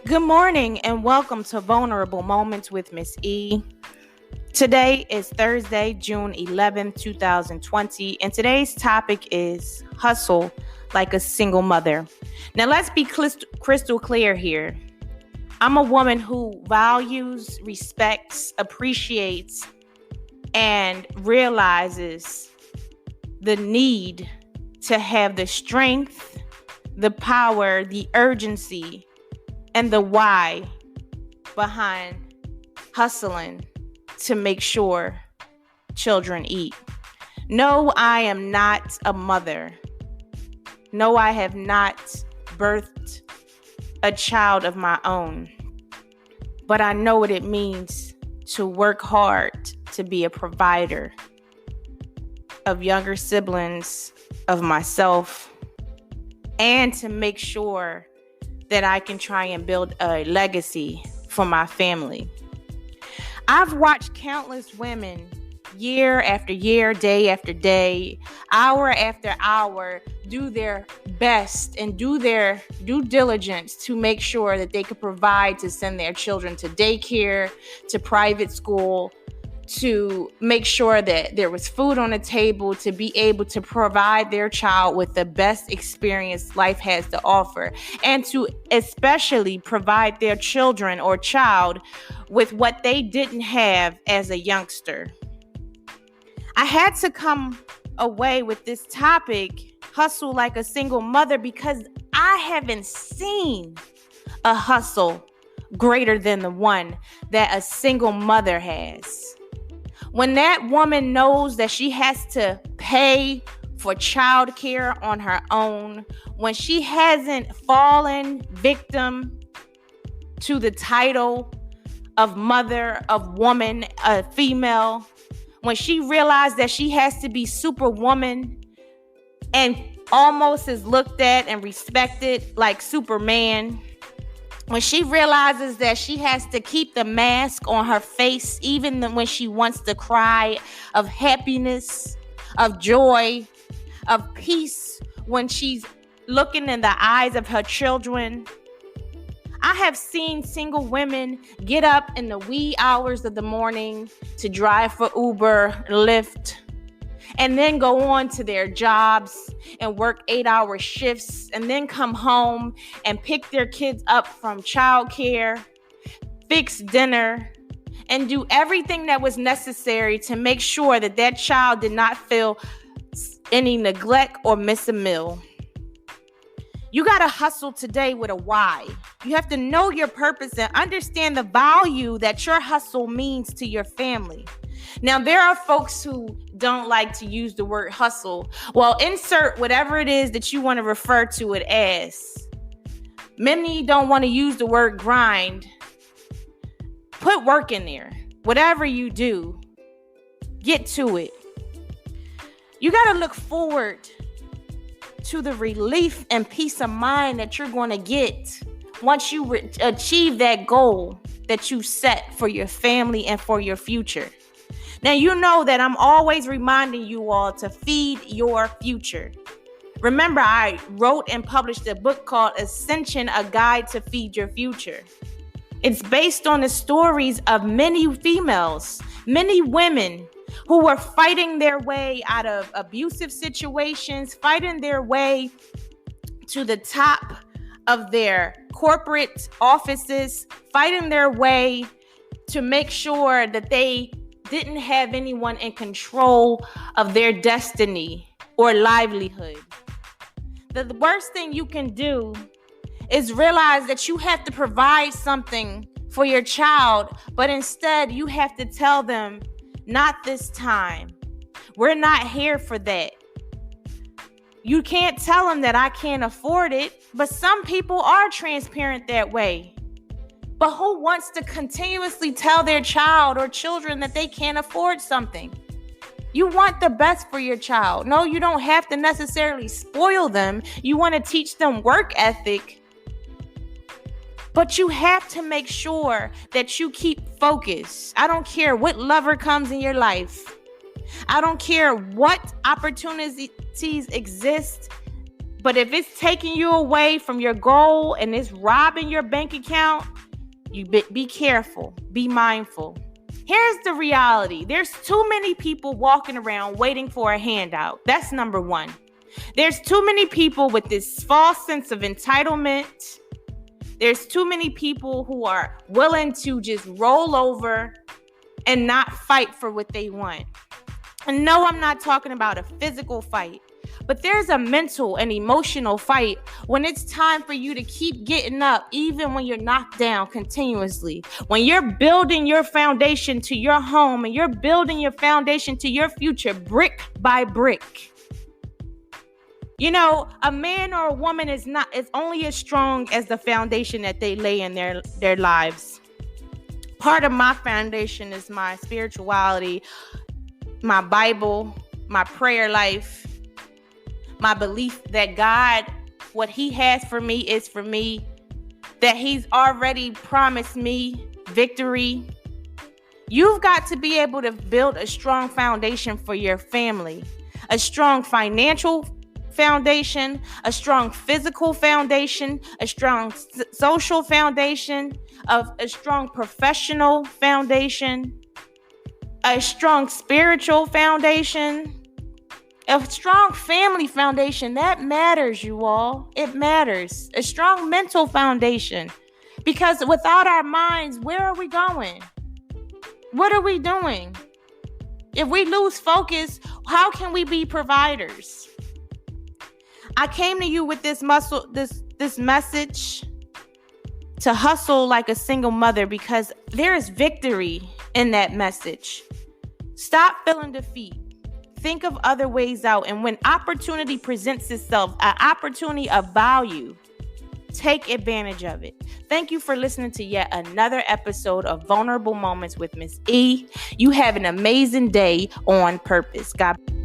Good morning and welcome to Vulnerable Moments with Miss E. Today is Thursday, June 11th, 2020, and today's topic is hustle like a single mother. Now let's be crystal clear here. I'm a woman who values, respects, appreciates, and realizes the need to have the strength, the power, the urgency, and the why behind hustling to make sure children eat. No, I am not a mother. No, I have not birthed a child of my own. But I know what it means to work hard to be a provider of younger siblings, of myself, and to make sure that I can try and build a legacy for my family. I've watched countless women year after year, day after day, hour after hour, do their best and do their due diligence to make sure that they could provide to send their children to daycare, to private school, to make sure that there was food on the table, to be able to provide their child with the best experience life has to offer, and to especially provide their children or child with what they didn't have as a youngster. I had to come away with this topic, hustle like a single mother, because I haven't seen a hustle greater than the one that a single mother has. When that woman knows that she has to pay for childcare on her own, when she hasn't fallen victim to the title of mother, of woman, a female, when she realized that she has to be superwoman and almost is looked at and respected like Superman, when she realizes that she has to keep the mask on her face even when she wants to cry of happiness, of joy, of peace, when she's looking in the eyes of her children. I have seen single women get up in the wee hours of the morning to drive for Uber, Lyft, and then go on to their jobs and work 8-hour shifts, and then come home and pick their kids up from childcare, fix dinner, and do everything that was necessary to make sure that that child did not feel any neglect or miss a meal. You got to hustle today with a why. You have to know your purpose and understand the value that your hustle means to your family. Now, there are folks who don't like to use the word hustle. Well, insert whatever it is that you want to refer to it as. Many don't want to use the word grind. Put work in there. Whatever you do, get to it. You got to look forward to the relief and peace of mind that you're going to get once you achieve that goal that you set for your family and for your future. Now, you know that I'm always reminding you all to feed your future. Remember, I wrote and published a book called Ascension, A Guide to Feed Your Future. It's based on the stories of many females, many women who were fighting their way out of abusive situations, fighting their way to the top of their corporate offices, fighting their way to make sure that they didn't have anyone in control of their destiny or livelihood. The worst thing you can do is realize that you have to provide something for your child, but instead you have to tell them, not this time. We're not here for that. You can't tell them that I can't afford it, but some people are transparent that way. But who wants to continuously tell their child or children that they can't afford something? You want the best for your child. No, you don't have to necessarily spoil them. You want to teach them work ethic. But you have to make sure that you keep focused. I don't care what lover comes in your life. I don't care what opportunities exist, But if it's taking you away from your goal and it's robbing your bank account, you be careful, be mindful. Here's the reality. There's too many people walking around waiting for a handout. That's number one. There's too many people with this false sense of entitlement. There's too many people who are willing to just roll over and not fight for what they want. And no, I'm not talking about a physical fight, but there's a mental and emotional fight when it's time for you to keep getting up, even when you're knocked down continuously. When you're building your foundation to your home and you're building your foundation to your future brick by brick. You know, a man or a woman is only as strong as the foundation that they lay in their lives. Part of my foundation is my spirituality, my Bible, my prayer life, my belief that God, what he has for me is for me, that he's already promised me victory. You've got to be able to build a strong foundation for your family, a strong financial foundation, a strong physical foundation, a strong social foundation, a strong professional foundation, a strong spiritual foundation, a strong family foundation. That matters, you all. It matters. A strong mental foundation. Because without our minds, where are we going? What are we doing? If we lose focus, how can we be providers? I came to you with this message to hustle like a single mother because there is victory in that message. Stop feeling defeat. Think of other ways out. And when opportunity presents itself, an opportunity of value, take advantage of it. Thank you for listening to yet another episode of Vulnerable Moments with Miss E. You have an amazing day on purpose. God bless.